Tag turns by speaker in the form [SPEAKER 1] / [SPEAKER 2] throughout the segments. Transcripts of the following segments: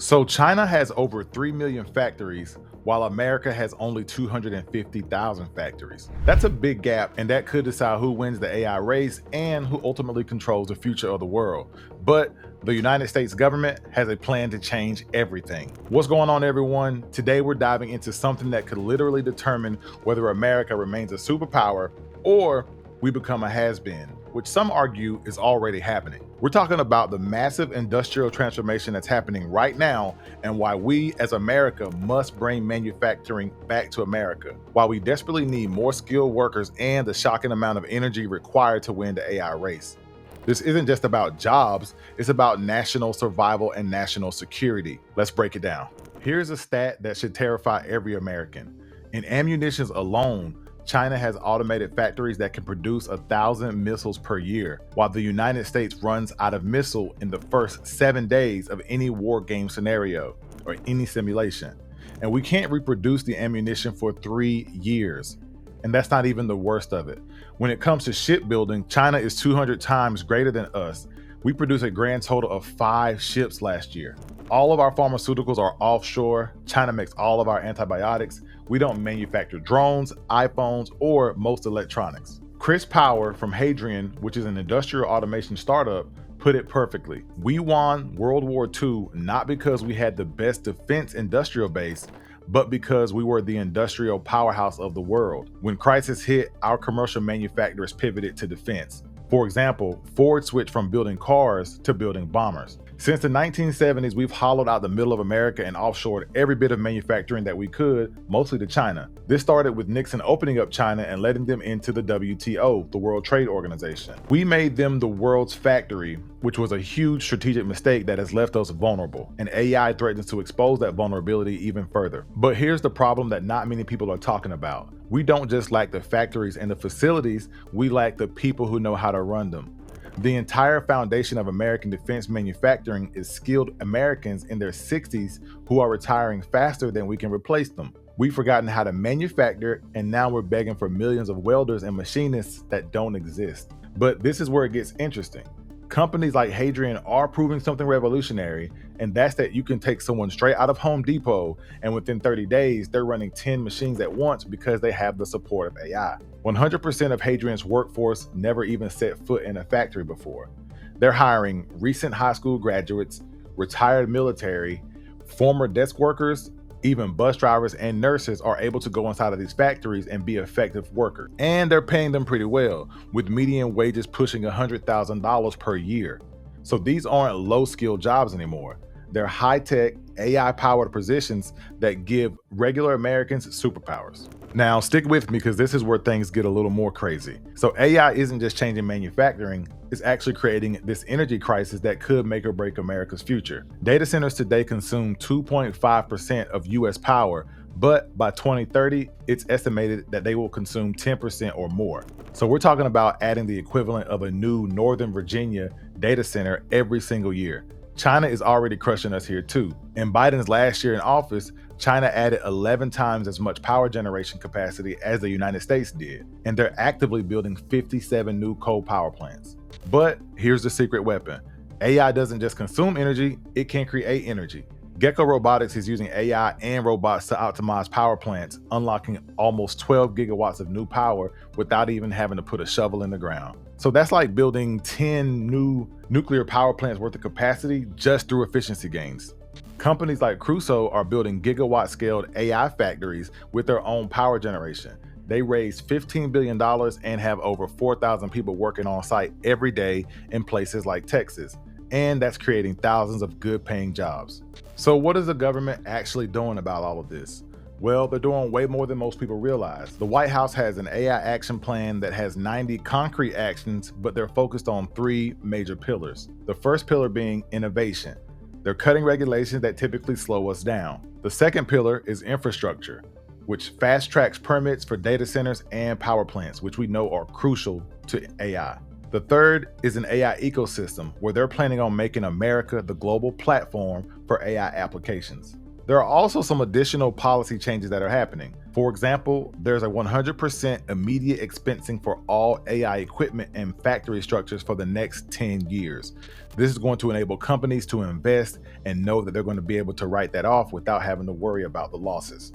[SPEAKER 1] So China has over 3 million factories, while America has only 250,000 factories. That's a big gap, and that could decide who wins the AI race and who ultimately controls the future of the world. But the United States government has a plan to change everything. What's going on, everyone? Today we're diving into something that could literally determine whether America remains a superpower or we become a has-been, which some argue is already happening. We're talking about the massive industrial transformation that's happening right now and why we as America must bring manufacturing back to America, why we desperately need more skilled workers and the shocking amount of energy required to win the AI race. This isn't just about jobs, it's about national survival and national security. Let's break it down. Here's a stat that should terrify every American. In ammunitions alone, China has automated factories that can produce 1,000 missiles per year, while the United States runs out of missile in the first 7 days of any war game scenario or any simulation. And we can't reproduce the ammunition for 3 years. And that's not even the worst of it. When it comes to shipbuilding, China is 200 times greater than us. We produced a grand total of 5 ships last year. All of our pharmaceuticals are offshore. China makes all of our antibiotics. We don't manufacture drones, iPhones, or most electronics. Chris Power from Hadrian, which is an industrial automation startup, put it perfectly. We won World War II not because we had the best defense industrial base, but because we were the industrial powerhouse of the world. When crisis hit, our commercial manufacturers pivoted to defense. For example, Ford switched from building cars to building bombers. Since the 1970s, we've hollowed out the middle of America and offshored every bit of manufacturing that we could, mostly to China. This started with Nixon opening up China and letting them into the WTO, the World Trade Organization. We made them the world's factory, which was a huge strategic mistake that has left us vulnerable, and AI threatens to expose that vulnerability even further. But here's the problem that not many people are talking about. We don't just lack the factories and the facilities, we lack the people who know how to run them. The entire foundation of American defense manufacturing is skilled Americans in their 60s who are retiring faster than we can replace them. We've forgotten how to manufacture, and now we're begging for millions of welders and machinists that don't exist. But this is where it gets interesting. Companies like Hadrian are proving something revolutionary, and that's that you can take someone straight out of Home Depot and within 30 days, they're running 10 machines at once because they have the support of AI. 100% of Hadrian's workforce never even set foot in a factory before. They're hiring recent high school graduates, retired military, former desk workers, even bus drivers and nurses are able to go inside of these factories and be effective workers. And they're paying them pretty well, with median wages pushing $100,000 per year. So these aren't low-skilled jobs anymore. They're high-tech, AI-powered positions that give regular Americans superpowers. Now, stick with me because this is where things get a little more crazy. So AI isn't just changing manufacturing, it's actually creating this energy crisis that could make or break America's future. Data centers today consume 2.5% of US power, but by 2030, it's estimated that they will consume 10% or more. So we're talking about adding the equivalent of a new Northern Virginia data center every single year. China is already crushing us here too. In Biden's last year in office, China added 11 times as much power generation capacity as the United States did, and they're actively building 57 new coal power plants. But here's the secret weapon. AI doesn't just consume energy, it can create energy. Gecko Robotics is using AI and robots to optimize power plants, unlocking almost 12 gigawatts of new power without even having to put a shovel in the ground. So that's like building 10 new nuclear power plants worth of capacity just through efficiency gains. Companies like Crusoe are building gigawatt-scaled AI factories with their own power generation. They raised $15 billion and have over 4,000 people working on site every day in places like Texas. And that's creating thousands of good-paying jobs. So what is the government actually doing about all of this? Well, they're doing way more than most people realize. The White House has an AI action plan that has 90 concrete actions, but they're focused on 3 major pillars. The first pillar being innovation. They're cutting regulations that typically slow us down. The second pillar is infrastructure, which fast tracks permits for data centers and power plants, which we know are crucial to AI. The third is an AI ecosystem, where they're planning on making America the global platform for AI applications. There are also some additional policy changes that are happening. For example, there's a 100% immediate expensing for all AI equipment and factory structures for the next 10 years. This is going to enable companies to invest and know that they're going to be able to write that off without having to worry about the losses.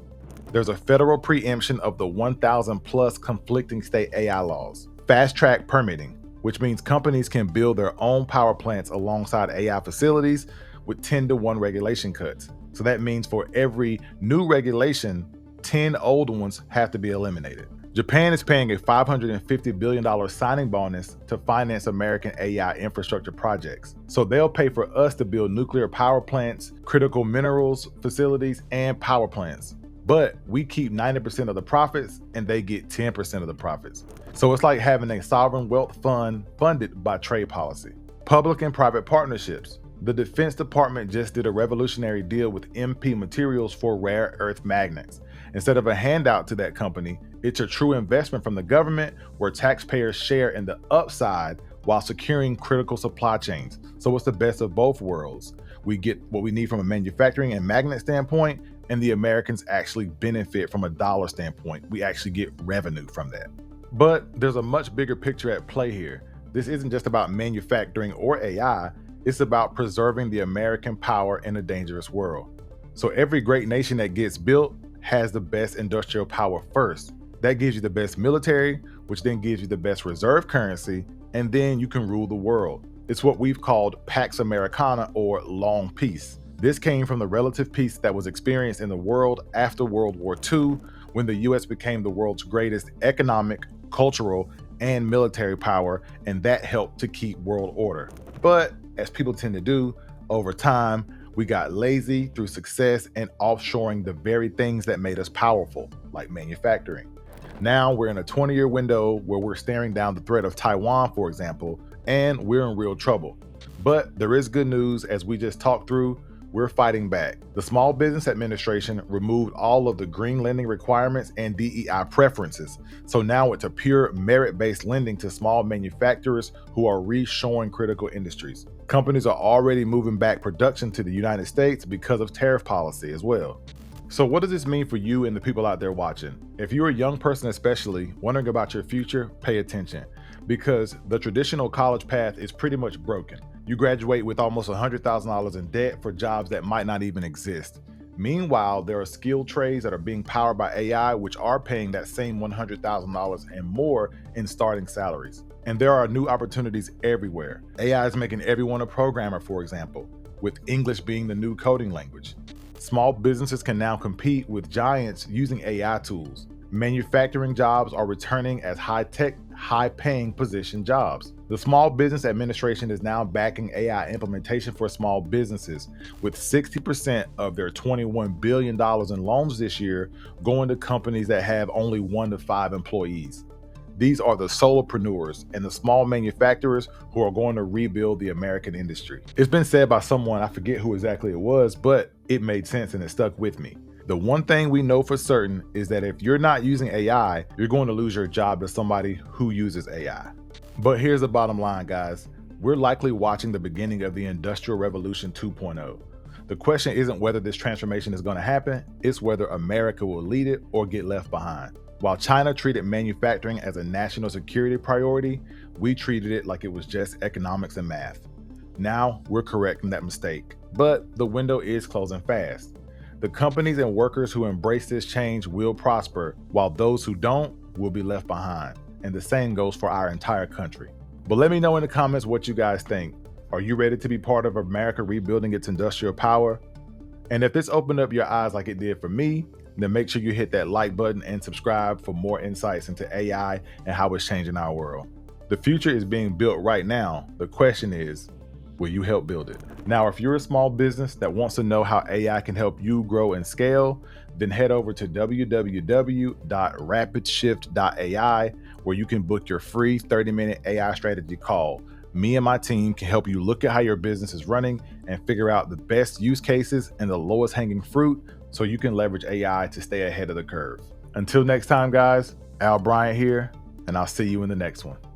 [SPEAKER 1] There's a federal preemption of the 1,000 plus conflicting state AI laws. Fast track permitting, which means companies can build their own power plants alongside AI facilities with 10-to-1 regulation cuts. So that means for every new regulation, 10 old ones have to be eliminated. Japan is paying a $550 billion signing bonus to finance American AI infrastructure projects. So they'll pay for us to build nuclear power plants, critical minerals facilities, and power plants. But we keep 90% of the profits and they get 10% of the profits. So it's like having a sovereign wealth fund funded by trade policy. Public and private partnerships. The Defense Department just did a revolutionary deal with MP Materials for rare earth magnets. Instead of a handout to that company, it's a true investment from the government where taxpayers share in the upside while securing critical supply chains. So it's the best of both worlds. We get what we need from a manufacturing and magnet standpoint, and the Americans actually benefit from a dollar standpoint. We actually get revenue from that. But there's a much bigger picture at play here. This isn't just about manufacturing or AI, it's about preserving the American power in a dangerous world. So every great nation that gets built has the best industrial power first. That gives you the best military, which then gives you the best reserve currency, and then you can rule the world. It's what we've called Pax Americana, or long peace. This came from the relative peace that was experienced in the world after World War II, when the US became the world's greatest economic, cultural, and military power, and that helped to keep world order. But as people tend to do, over time, we got lazy through success and offshoring the very things that made us powerful, like manufacturing. Now we're in a 20-year window where we're staring down the threat of Taiwan, for example, and we're in real trouble. But there is good news. As we just talked through, we're fighting back. The Small Business Administration removed all of the green lending requirements and DEI preferences. So now it's a pure merit-based lending to small manufacturers who are reshoring critical industries. Companies are already moving back production to the United States because of tariff policy as well. So what does this mean for you and the people out there watching? If you're a young person especially wondering about your future, pay attention, because the traditional college path is pretty much broken. You graduate with almost $100,000 in debt for jobs that might not even exist. Meanwhile, there are skilled trades that are being powered by AI, which are paying that same $100,000 and more in starting salaries. And there are new opportunities everywhere. AI is making everyone a programmer, for example, with English being the new coding language. Small businesses can now compete with giants using AI tools. Manufacturing jobs are returning as high-tech, high-paying position jobs. The Small Business Administration is now backing AI implementation for small businesses, with 60% of their $21 billion in loans this year going to companies that have only 1 to 5 employees. These are the solopreneurs and the small manufacturers who are going to rebuild the American industry. It's been said by someone, I forget who exactly it was, but it made sense and it stuck with me. The one thing we know for certain is that if you're not using AI, you're going to lose your job to somebody who uses AI. But here's the bottom line, guys. We're likely watching the beginning of the Industrial Revolution 2.0. The question isn't whether this transformation is going to happen, it's whether America will lead it or get left behind. While China treated manufacturing as a national security priority, we treated it like it was just economics and math. Now we're correcting that mistake, but the window is closing fast. The companies and workers who embrace this change will prosper, while those who don't will be left behind. And the same goes for our entire country. But let me know in the comments what you guys think. Are you ready to be part of America rebuilding its industrial power? And if this opened up your eyes like it did for me, then make sure you hit that like button and subscribe for more insights into AI and how it's changing our world. The future is being built right now. The question is, will you help build it? Now, if you're a small business that wants to know how AI can help you grow and scale, then head over to www.rapidshift.ai, where you can book your free 30-minute AI strategy call. Me and my team can help you look at how your business is running and figure out the best use cases and the lowest hanging fruit so you can leverage AI to stay ahead of the curve. Until next time, guys, Al Bryant here, and I'll see you in the next one.